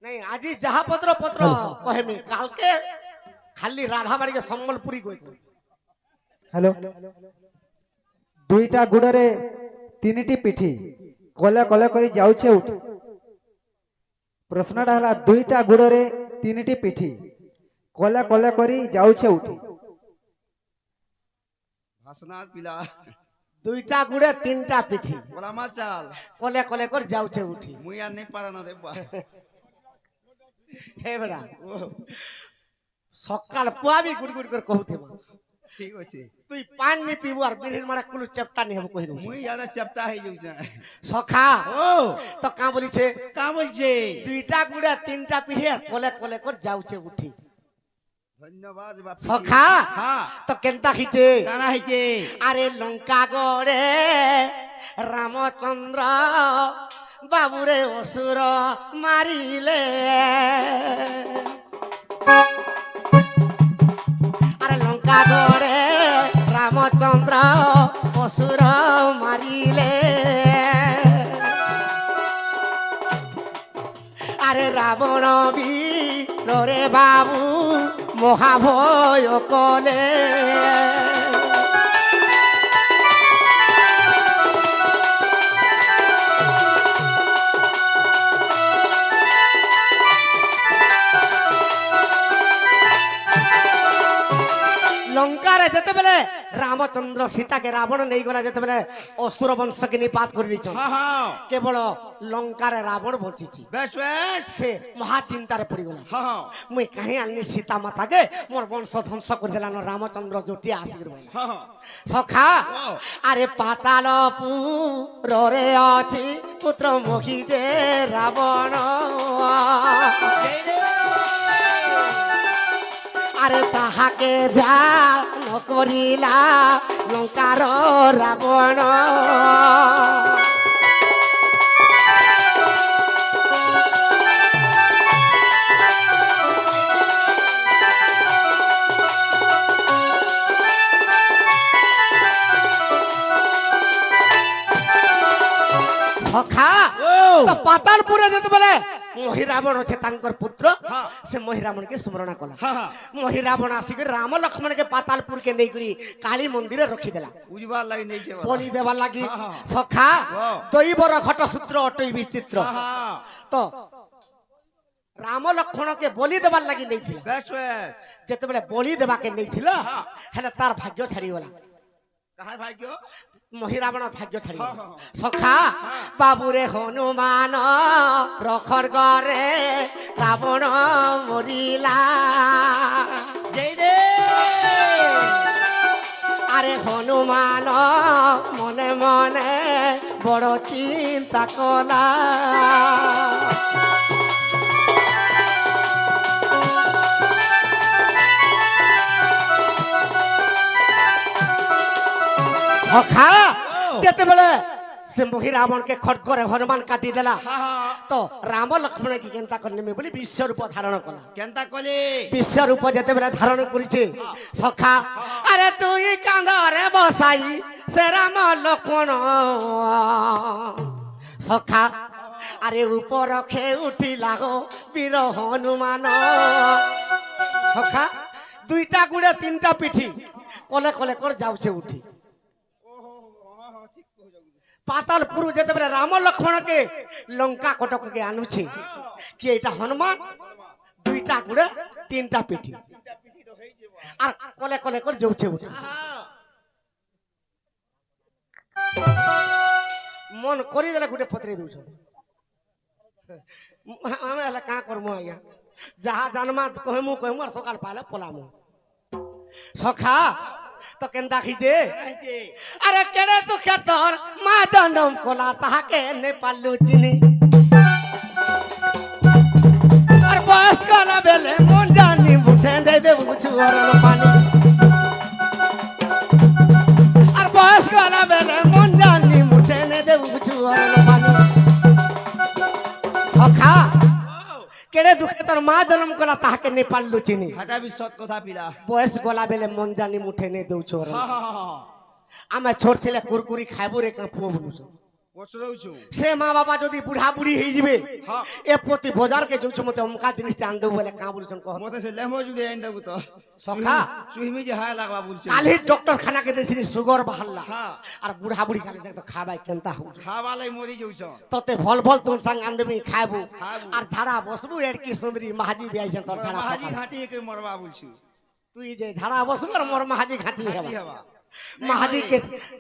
नहीं आज जहा पत्र पत्र कहमी काल के खाली राधा बाड़ी के सम्बलपुरी कोई हेलो दुईटा गुड़े तीन पिठी कले कले कर जाऊे उठ प्रश्नटा है दुईटा गुड़े तीन पिठी कले कले कर जाऊे उठी दुईटा गुड़े तीनटा पिठी बोला मा चाल कले कले कर जाऊे उठी मुई आ नहीं पारा ना देबा हे बड़ा सकाल पुआ भी गुड़ गुड़ कर कहूथे ठीक अछि तुई पान में पीबू और बिरहिन मारा कुल चपटा नहीं हम कहि मुई ज्यादा चपटा है जो सखा ओ तो का बोली छे का बोल छे दुईटा गुड़े तीनटा पिठी कले कले कर जाऊे उठी धन्यवाद बाप सखा हां तो केनता खिचे काना है जे अरे लंका गड़े रामचंद्र बाबुरे असुर मारिले अरे लंका गड़े रामचंद्र असुर मारिले अरे रावण वीर रे बाबू महाभय कले लंकार जेते बेले रामचंद्र सीता के रावण नहीं गला जेते बेले असुर वंश के निपात कर दी हां हां केवल लंकार रावण बंची बस बस से महाचिंतार पड़ी गला हां हां मुई कहीं आलनी सीता माता के मोर वंश ध्वंस कर देला न रामचंद्र जोटी आसिर भइला हां हां सखा अरे पातालपुर रे अछि पुत्र मोहि जे रावण अरे ताहाके ध्यान करिला लंकार रावण सखा तो पातालपुर जेते बेले महिरावण अच्छे तांकर पुत्र से महिरावण के स्मरण कला महिरावण आसिक राम लक्ष्मण के पातालपुर के नहीं करी काली मंदिर रखी देला उजवा लगी नहीं छे बोली देवा लगी सखा दैवर घट सूत्र अटई विचित्र तो राम लक्ष्मण के बोली देवा लगी नहीं थिला बस बस जेते बेले बोली देवा के नहीं थिला हेले तार भाग्य छाड़ी गला कहा भाग्य महिरावण भाग्य छाड़ी सखा बाबुरे हनुमान रखर गरे रावण मरिला जय दे अरे हनुमान मने मने बड़ चिंता कला सखा जेते बेले से महिरावण के खड़गरे हनुमान काटी देला तो राम लक्ष्मण की केनता करने में बोली विश्व रूप धारण कला केनता कले विश्व रूप जेते बेले धारण करिছে सखा अरे तू ई कांधरे बसाई से राम लक्ष्मण सखा अरे ऊपर रखे उठी लागो वीर हनुमान सखा दुईटा गुड़े तीनटा पिठी कले कले कर जाउछे उठी पातालपुर जेते बेले राम लक्ष्मण के लंका कटक के आनुछे कि एटा हनुमान दुईटा गुड़े तीनटा पिठी और कले कले कर जाउछे उठी मन करी देले गुटे पत्रे दउछ हमें हला का करमु आया जहा जन्मा कहमु और सकाल पाले पलामु सखा तो केनता खींचे अरे केड़े तू खेतर माँ जन्म कोला ताहा के ने पालू चिनी और बस कोला बेले मन जानी मुठे दे दे बुझू और पानी और बस कोला बेले मन जानी मुठे ने दे बुझू और पानी सखा केड़े दुखे तोर माँ जन्म कला ताहा के ने पालू चिनी हटा भी सत कथा पिला बस गला बेले मन जानी मुठे ने दउ छोर हां हां हां आमे छोड़थिले कुरकुरी खाइबो रे का पुओ बोलुछ ପଚରଉଛୁ ସେ ମା ବାପା ଯଦି ବୁଢା ବୁଢୀ ହେଇଯିବେ ହଁ ଏ ପ୍ରତି ବଜାରକେ ଯାଉଛୁ ମତେ ଅମକା ଜିନିଷଟା ଆଣିଦେବୁ ବୋଲେ କାଁ ବୋଲୁଛନ୍ କହ ମତେ ସେ ଲେମ୍ବ ଜୁଡି ଆଣି ଦେବୁ ତ ସଖା ଚୁହିମି ଯେ ହାୟ ଲାଗବା ବୁଲଛୁ କାଲି ଡକ୍ଟରଖାନା କେ ଦେଇଥିଲି ସୁଗର ବାହାରିଲା ହଁ আর বুড়া বুড়ি কালি দেখ তো খাবাই কেনতা হউ ଖାବା ଲାଗି মরি যাଉছ তোতে ভল ভল তোর সাং আনদেবি খাইবু খাইবু। আর ঝাড়া বসবু এড়কি সুন্দরী মাহাজি বিয়াইছেন তোর ছাড়া মাহাজি ঘাটি কে মরবা বুলছু তুই যে ঝাড়া বসবু আর মোর মাহাজি ঘাটি ঘাটি হেবা হবা মাহাজি কে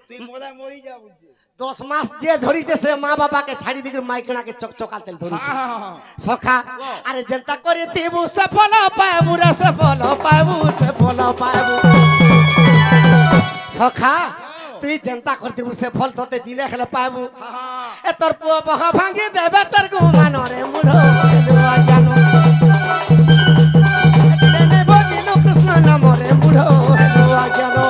তুই মোলা মরি যা বুলছু 10 মাস যে ধরিছে সে মা বাবা কে ছাড়ি দিকে মাইকনা কে চকচকা তেল ধরি হ্যাঁ সখা আরে জনতা করে দেবু সফল পাবু রে সফল পাবু সখা তুই চিন্তা করতিবু সে ফল তোতে দিলে খেলে পাবু হ্যাঁ এ তোর পুয়া বহা ভাঙ্গি দেবে তোর গুমানো রে মুড়ো এলুয়া জানো দিলে নে বদিলু কৃষ্ণ নাম রে মুড়ো এলুয়া জানো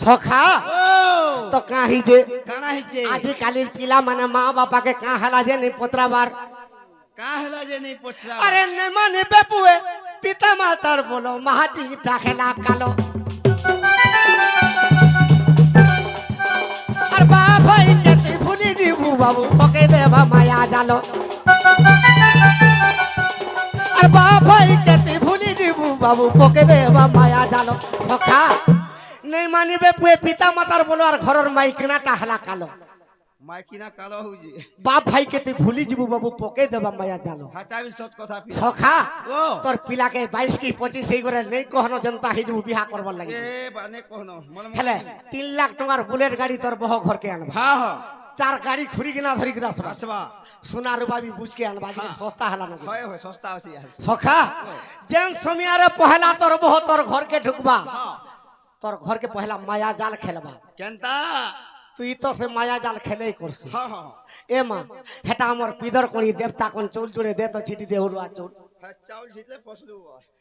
সখা ও তো কাহি যে কানা হিচে আজি কালির পিলা মানে মা বাপাকে কা হেলা যে নি পত্রাবার কা হেলা যে নেই পছরা আরে নে মানে বেপুয়ে পিতা মাতার বলো মাহাতি টা খেলা কালো আর বাবাই কে তুই ভুলি দিবু বাবু পকে দেবা মায়া জালো আর বাবাই কে তুই ভুলি দিবু বাবু পকে দেবা মায়া জালো সখা নেই মানিবে পুয়ে পিতা মাতার বলো আর ঘরের মাইকনাটা হেলা কালো মাইকিনা কালো হউজি বাপ ভাই কে তুই ভুলি যাবু বাবু পকে দেবা মায়া জালো হাটাবি সত কথা পি সখা ও তোর পিলাকে 22 কি 25 সেই করে নেই কহনো জনতা হই যাবু বিয়া করবার লাগি এ বানে কোহনো মন হেলে 3 লাখ টাকার বুলেট গাড়ি তোর বহ ঘরকে আনবা হ্যাঁ হ্যাঁ চার গাড়ি খুরি কিনা ধরি কিনা আসবা আসবা সোনা রূপা বি বুঝকে আনবা যে সস্তা হলা না হয় হয় সস্তা আছে ইয়ার সখা যেন সমিয়ারে পহলা তোর বহ তোর ঘরকে ঢুকবা হ্যাঁ তোর ঘরকে পহলা মায়া জাল খেলবা কেনতা তুই তো সে মায়া জাল খেলেই করছিস হ্যাঁ হ্যাঁ এ মা হেটা আমার পিদর কোনি দেবতা কোন চৌল জুড়ে দে তো ছিটি দে ওরুয়া চৌল হ্যাঁ চাউল ঝিতলে পছলু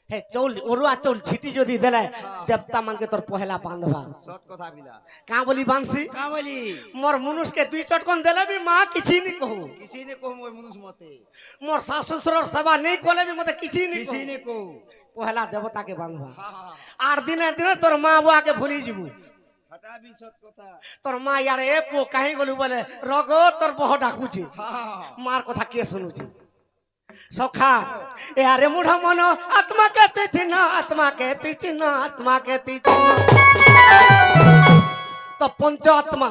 হে চৌল ওরুয়া চৌল ছিটি যদি দেলে দেবতা মানকে তোর পহেলা বাঁধবা সত কথা বিলা কা বলি বানসি কা বলি মোর মনুষকে দুই চটকন দেলে বি মা কিছু নি কহু কিছি নে কো মোর মনুষ মতে মোর শাশু শ্বশুর সেবা নেই কলে বি মতে কিছু নি কিছি নে কো পহেলা দেবতাকে বাঁধবা হ্যাঁ হ্যাঁ আর দিনে দিনে তোর মা বুয়াকে ভুলি যাবু হাটাবি সত কথা তোর মা ইয়ারে এ পো কাহি গলু বলে রগ তোর বহ ডাকুছে হ্যাঁ মার কথা কে শুনুছে সখা এ আরে মুঢ়া মন আত্মাকে তুই চিহ্ন আত্মাকে তুই চিহ্ন আত্মাকে তুই চিহ্ন তো পঞ্চ আত্মা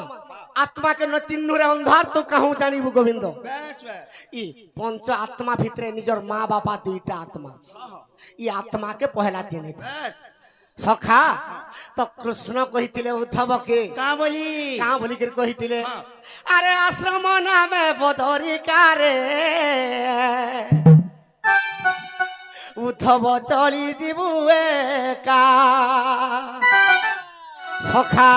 আত্মাকে ন চিহ্ন রে অন্ধার তো কাহু জানিবু গোবিন্দ বেশ বেশ ই পঞ্চ আত্মা ভিতরে নিজর মা বাবা দুইটা আত্মা হ্যাঁ হ্যাঁ ই আত্মাকে পহেলা চিহ্নিত বেশ সখা তো কৃষ্ণ কহিଥିଲେ উদ্ধবকে কা বলি কাঁ বলিকি কহিଥିଲେ আরে আশ্রম নামে বদরিকারে উদ্ধব চলি ଯିବୁ একা সখা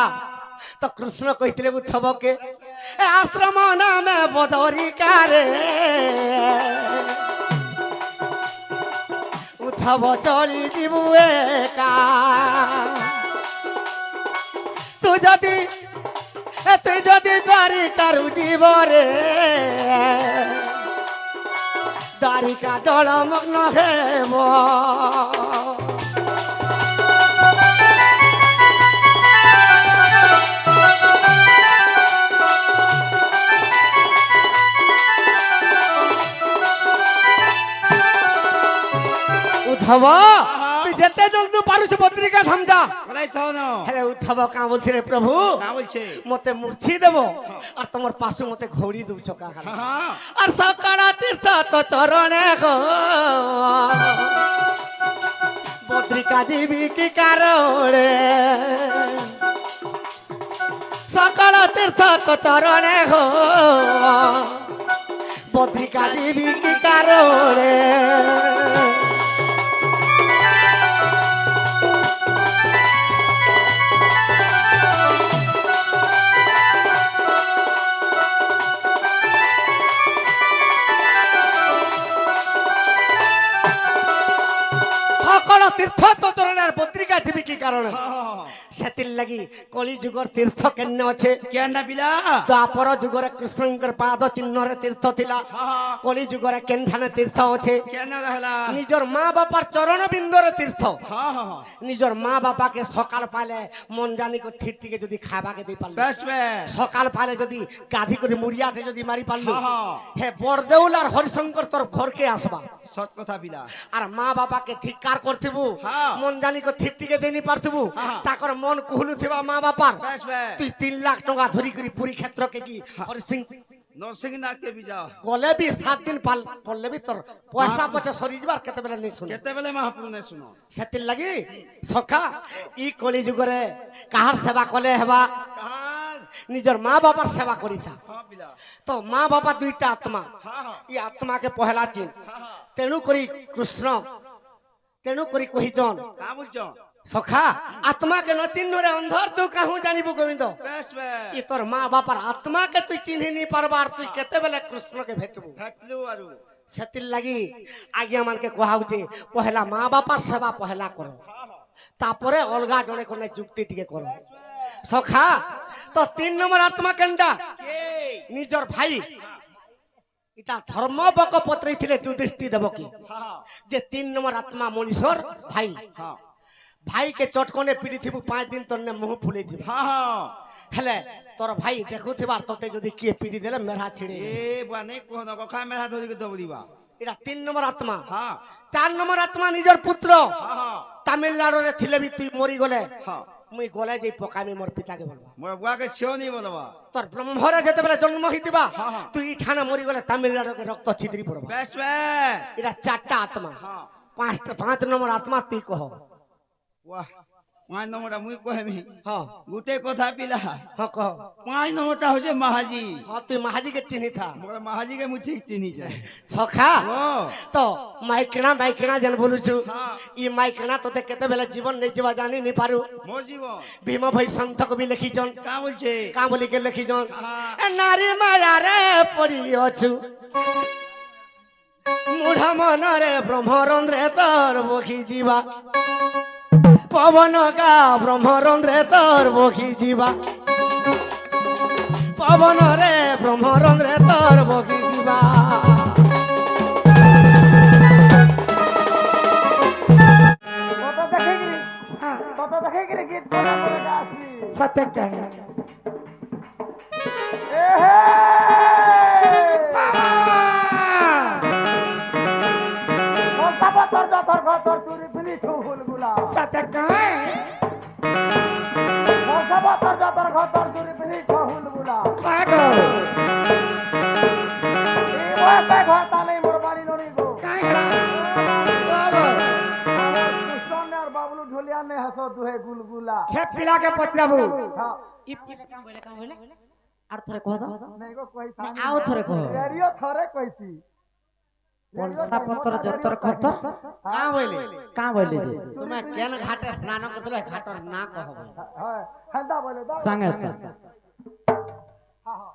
তো কৃষ্ণ কহিଥିଲେ উদ্ধবকে এ আশ্রম নামে বদরিকারে উদ্ধব চলি ଯିବୁ একা তুই যদি দ্বারিকার জীবরে দ্বারিকা জলমগ্ন হেব উদ্ধব তুই যেতে জলদি পারুছ বদ্রিকা ধাম যা বলাই তো না হেলে উদ্ধব কাঁ বলছিলে প্রভু কা বলছে মতে মূর্ছি দেব আর তোমার পাশে মতে ঘড়ি দউছ কা হ্যাঁ হ্যাঁ আর সকালা তীর্থ তো চরণে গো বদ্রিকা জীবী কি কারণে সকালা তীর্থ তো চরণে গো বদ্রিকা জীবী কি কারণে সকল তীর্থ তো চরণের বদ্রিকা যাবি কি কারণে হ্যাঁ সেতির লাগি কলি যুগর তীর্থ কেন আছে কেন না পিলা দ্বাপর যুগরে কৃষ্ণঙ্কর পাদ চিহ্নরে তীর্থ লা হ্যাঁ কলি যুগরে কেনখানে তীর্থ আছে কেন রহলা নিজর মা বাপার চরণ বিন্দুরে তীর্থ হ্যাঁ হ্যাঁ নিজর মা বাবাকে সকাল পাইলে মন জানি ঠিকটিকে যদি খাবাকে দিয়ে পারলো বেশ বেশ সকাল পাইলে যদি গাধি করে মুড়িয়াতে যদি মারি পারলো হ্যাঁ। হে বরদেউল আর হরিশঙ্কর তোর ঘরকে আসবা সৎ কথা পিলা আর মা বাবাকে ধিক্কার করতিবু হ্যাঁ। মন জানি ঠিকটিকে দেনি পারতিবু হ্যাঁ। তাকর মন কুহুলু থিবা মা বাবার বেশ বেশ তুই 3 লাখ টাকা ধরি করি পুরী ক্ষেত্রকে কি হরিসিং নরসিংহনাথকে বি যাও গলে বি 7 দিন পড়লে বি তোর পয়সা পচে সরি যাবার কেতেবেলে নেই শুনে কেতেবেলে মহাপ্রভু নে শুনো সেতির লাগি সখা ই কলি যুগরে কাহার সেবা কলে হেবা কাহার নিজের মা বাবার সেবা করিতা হ্যাঁ পিলা তো মা বাবা দুইটা আত্মা হ্যাঁ হ্যাঁ ই আত্মাকে পহেলা চিন হ্যাঁ তেণু করি কৃষ্ণ তেণু করি কহিছন কা বলছ সখা আত্মাকে ন চিহ্নরে অন্ধর তু কাহু জানিবু গোবিন্দ বেশ বেশ ই তোর মা বাবার আত্মাকে তুই চিহ্নি নি পারবার তুই কেতেবেলে কৃষ্ণকে ভেটবু ভেটলু আরু সেতির লাগি আজ্ঞা মানকে কুহা হচ্ছে পহেলা মা বাবার সেবা পহেলা করো তারপরে অলগা জনে কোনে যুক্তি টিকে করো সখা তো 3 নম্বর আত্মা কেনটা কে নিজর ভাই এটা ধর্ম বক পত্রে ଥିଲେ দুদৃষ্টি দেব কি হ্যাঁ যে 3 নম্বর আত্মা মনীষর ভাই হ্যাঁ ভাইকে চটকনে পিড়ি থিবু 5 দিন তন্নে মুহ ফুলে দিব হ্যাঁ হ্যাঁ হেলে তোর ভাই দেখুথিবার তোতে যদি কিয়ে পিড়ি দেলে মেরা ছিড়ে এ বানে কোন কথা মেরা ধরি কে দবরিবা এটা 3 নম্বর আত্মা হ্যাঁ 4 নম্বর আত্মা নিজর পুত্র হ্যাঁ হ্যাঁ তামিলনাড়ুরে থিলে বি তুই মরি গলে হ্যাঁ মুই গলে যাই পকামি মোর পিতাকে বলবা মোর বুয়াকে ছেও নি বলবা তোর ব্রহ্মরে যেতেবেলে জন্ম হইতিবা হ্যাঁ, হ্যাঁ। তুই ঠানা মরি গলে তামিলনাড়ুকে রক্ত ছিদ্রি পড়বা বেশ বেশ এটা 4টা আত্মা হ্যাঁ 5 নম্বর আত্মা তুই কহ বাহ 5 নম্বরটা মুই কহেমি হ্যাঁ গুটে কথা পিলা হ্যাঁ কহ 5 নম্বরটা হচ্ছে মাহাজি হ্যাঁ তুই মাহাজিকে চিনি থা মোর মাহাজিকে মুই ঠিক চিনি যায় সখা ও তো মাইকিনা যেন বলুছু হ্যাঁ। ই মাইকিনা তোতে কেতেবেলে জীবন নেই যাবা জানি নি পারু মোর জীবন ভীম ভাই সন্ত কবি লিখিছন কা বলছে কামলিকে লিখিছন হ্যাঁ। এ নারী মায়ারে পড়ি অছু মূঢ় মনরে ব্রহ্মরন্ধ্রে তোর বখি ଯିବା পবন গা ব্রহ্মরন্ধ্রে তোর বখি ଯିବା পবন রে ব্রহ্মরন্ধ্রে তোর বখি ଯିବା सत्य क्या है सत्य कहाँ है कहाँ गो कहाँ है बाबलू ढोलिया ने हंसो दुहे गुलगुला हे पिला के पचराबू हाँ ई पिला काम बोले और थरे कह दो नहीं को कोई आओ थरे कह रेडियो थरे कैसी পলসা পত্র যতর খতর কাঁ বইলে কাঁ বইলে যে তুমি কেন ঘাটে স্নান করতেলে ঘাটর না কহব हाँ हंदा बोले दा संगे संगे हाँ हाँ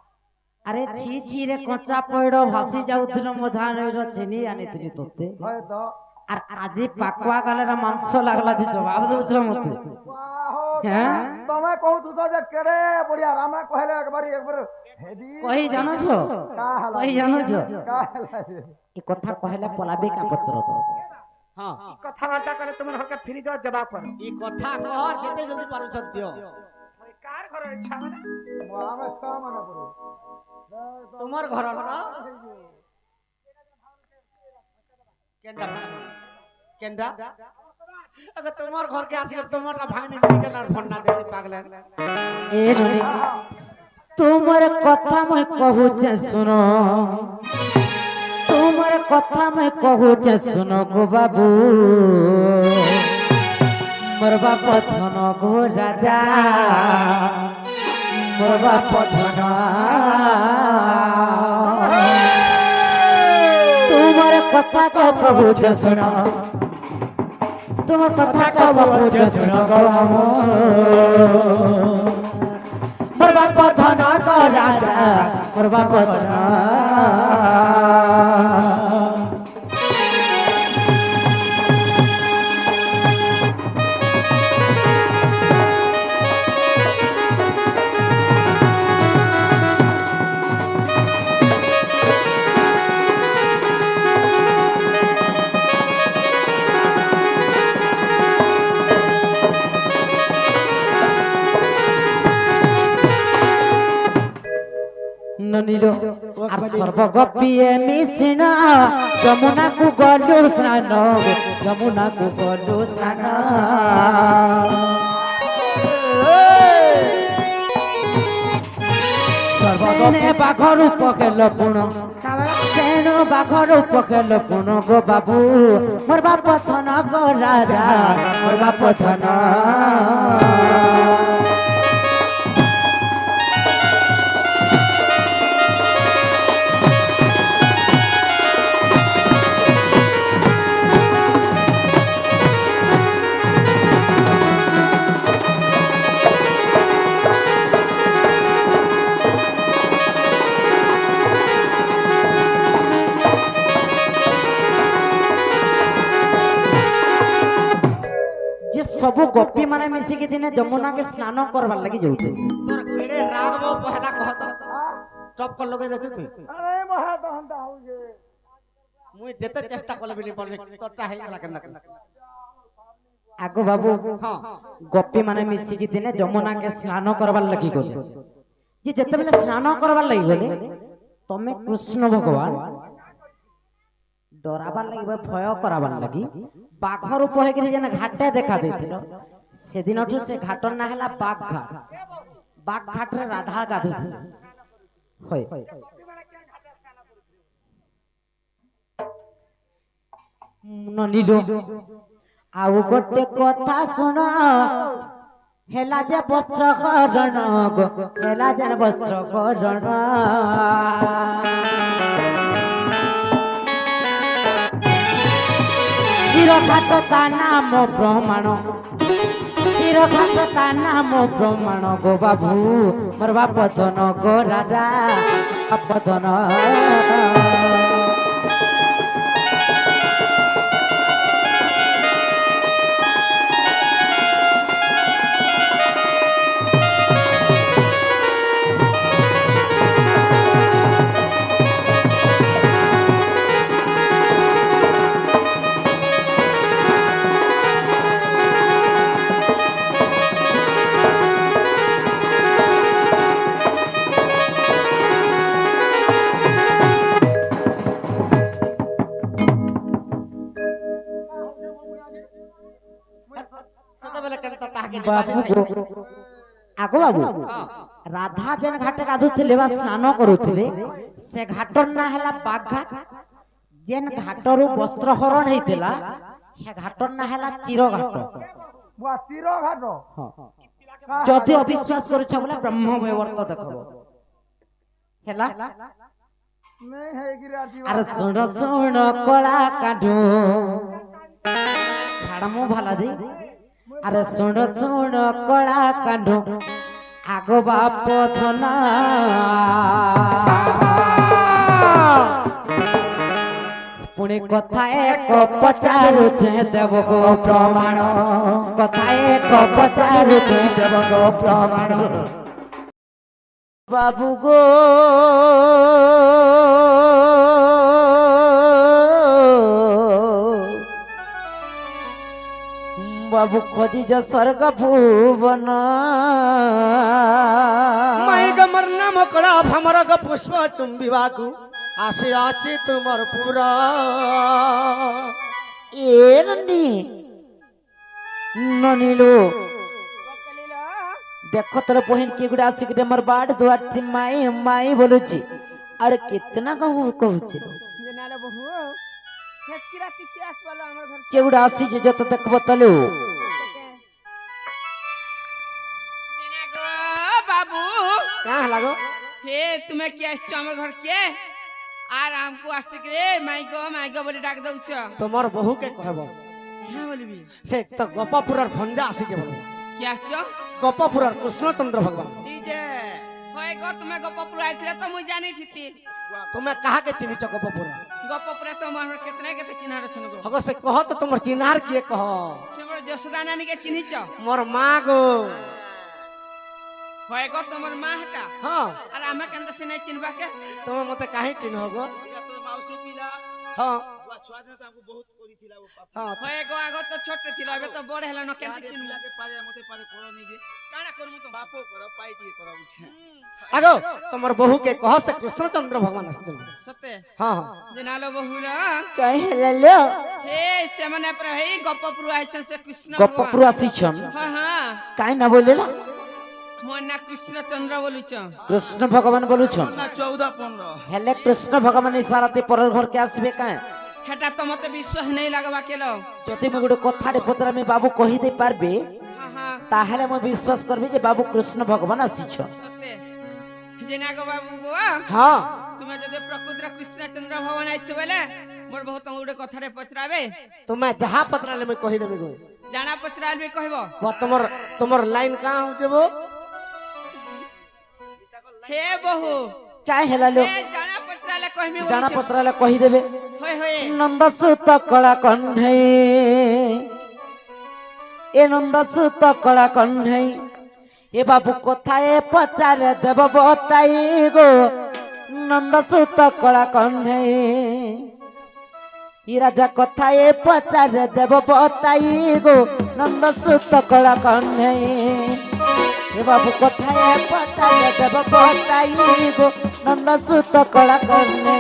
আরে ছি ছি রে কচা পয়ড় ভাসি যাউছিল মধানের চিনি আনিଥିଲି তোতে है तो আর আজি পাকুয়া গালের মাংস লাগলা যে জবাব দউছ মতে वाहो হ্যাঁ तमे कहू तू तो जे केड़े बढ़िया रामा कहले एक बार हेदी কই জানোছ का हला কই জানোছ का हला এই কথা কহিলে পলাবে কা পত্র তো হ্যাঁ কথাবার্তা করে তোমার হকে ফিরি দাও জবাব কর ই কথা কহর যেতে জলদি পারুছ দিও कार घर इच्छा माने मोरा में छ माने पड़ो তোমার ঘর তো কেন্ডা কেন্ডা अगर তোমার ঘর কে আসি তোমারটা ভাঙনি নিকে তার ফন্না দেতি পাগলে এ ননি তোমার কথা মই কহুছে শুনো তোমার কথা মই কহুছে শুনো গো বাবু মোর বাপ ধন গো রাজা মোর বাপ ধন তোমার কথা কহুছে শুনো তোমার কথা কহুছে শুনো গো মোর বাপ ধন গো রাজা মোর বাপ ধন ନନୀଲ আর সর্বগপিয়ে মিশ্রণ যমুনা কু গলু স্নান যমুনা কু গলু স্নান তেনে বাঘর উপকেল পুণ তেণু বাঘর উপকেল পুণ গো বাবু মোর বাপ থন গো রাজা মোর বাপ থন सबु गोपी माने मिसी के दिने जमुना के स्नान करवार लगी जाउते तोर केड़े राग बो पहला कहत चप कर लगे देखि तू अरे महा दहंता हो जे मुई जेते चेष्टा करले बिनी पड़े तोटा हे गला केना आगो बाबू हां गोपी माने मिसी के दिने जमुना के स्नान करवार लगी गले जे जते बेले स्नान करवार लगी गले तमे कृष्ण भगवान डराबार लगी भय कराबार लगी बाघर रूप होके जेना घाटे देखा देथिलो से दिनठु से घाटर ना हला बाघ घाट रे राधा गाधु होय ननीलो आउ गोटे कथा सुन हेला जे वस्त्र करण गो हेला जे वस्त्र करण चिरघाट ता नाम प्रमाण चिरघाट ता नाम प्रमाण गो बाबू मोर बाप धन गो राजा बाप धन सदा बेले केनता ताके बाबू आगो बाबू राधा जेन घाटे गाधुथिले बा स्नान करुथिले से घाटर ना हला बाघ घाट जेन घाटरू वस्त्र हरण हेतिला हे घाटर ना हला चिर घाट बुआ तीरो घाटो जदि अविश्वास करूछ बोले ब्रह्म वैवर्त देखबो हेला नहीं है गिराती अरे सुन सुन कला काढू छाड़मो भाला दे अरे सुन सुन कला काढू आगो बाप धना पुणे कथा एक पचारू छे देव गो प्रमाण कथा एक पचारू छे देव गो प्रमाण बाबू गो बाबू खोजी जो स्वर्ग भुवन माई गमर नाम कड़ा भमर ग पुष्प चुंबिबाकू आसे आछि तुमर पूरा ए नंदी ननीलो देखो तोर बहन के गुड़ा आसिक रे हमर बाड़ दुआर थी माई माई बोलुची अरे कितना कहू कहूची जनाले बहु खेतकीरा तित्यास वाला हमर घर के गुड़ा आसी जे जत देखबो तलो जेना गो बाबू कहाँ लागो हे तुम्हें क्या आछो हमर घर के आर हमको आशिक रे माई गो बोली डाक दउछ तुमर बहू के कहबो हां बोलबी से तो गोपापुरर भंजा आसी जे बोलो क्या आछो गोपापुरर कृष्णचंद्र भगवान डीजे होय गो तुम्हें गोपपुर आइथिले तो मुई जानि छिती तुम्हें कहा के चिन्हिच गोपापुर गोपपुर तो हमर केतना के चिन्हा रछन गो अगो से कहो तो तुमर चिन्हार किए कहो से मोर जसदा नानी के चिन्हिच मोर माँ गो होय गो तुमर मां हटा हाँ आर हमें केंदा से नहीं चिन्हबा के तुम मते काहे चिन्ह गो या तोर माउसी पिला हाँ बुआ ଛୁଆଦିନ ତ ଆମକୁ ବହୁତ କରିଥିଲା ଓ ପାପ ହଁ হয়ে গো আগত তো ছোট ছিল এবে তো বড় হলো না কেমতে ইয়াদে চিনবো ପିଲାକେ ପାରେ ମତେ ପାରେ କର ନିଜେ কানা করমু তো ବାପ କର ପାଇ ଟିକେ କର ବୁଝେ আগো তোমার বহু কে কহ সে কৃষ্ণচন্দ্র ভগবান আসছেন সতে হ্যাঁ হ্যাঁ দিনালো বহুরা কাই হেলা লো হে সেমানে প্র হেই গপপুর আইছন সে কৃষ্ণ গপ্পপুর আসিছন হ্যাঁ হ্যাঁ কাই না বলিলা মোর না কৃষ্ণচন্দ্র বলুছ কৃষ্ণ ভগবান বলুছন ନା 14 15 হেলে কৃষ্ণ ভগবান ইশারাতে পরের ঘরকে আসবে কাই হেটা তো মতে বিশ্বাস নেই লাগবা কেলো যদি মু গোটে কথাটে পতরামি বাবু কহি দেই পারবে হ্যাঁ হ্যাঁ তাহলে মু বিশ্বাস করবি যে বাবু কৃষ্ণ ভগবান আসিছন সতে দিনা গো বাবু গো হ্যাঁ তুমি যদি প্রকৃতির কৃষ্ণচন্দ্র ভগবান আইছো বলে মোর বহুত গুড়ে কথারে পচরাবে তুমি যাহা পত্রালে আমি কহি দেমি গো জানা পচরালবে কহিব তোমার তোমার লাইন কাঁ হচ্ছে বো হে বহু কাই হেলা লো হে জানা পচরালে কহিমি জানা পত্রালে কহি দেবে হই হই নন্দসুত কলা কণ্ঠে এ নন্দসুত কলা কণ্ঠে এ বাবু কোথায় পচারে দেব বতাই গো নন্দসুত কলা কণ্ঠে ই রাজা কোথায় পচারে দেব বতাই গো নন্দসুত কলা কণ্ঠে এ বাবু কোথায় পচারে দেব বতাই গো নন্দসুত কলা কণ্ঠে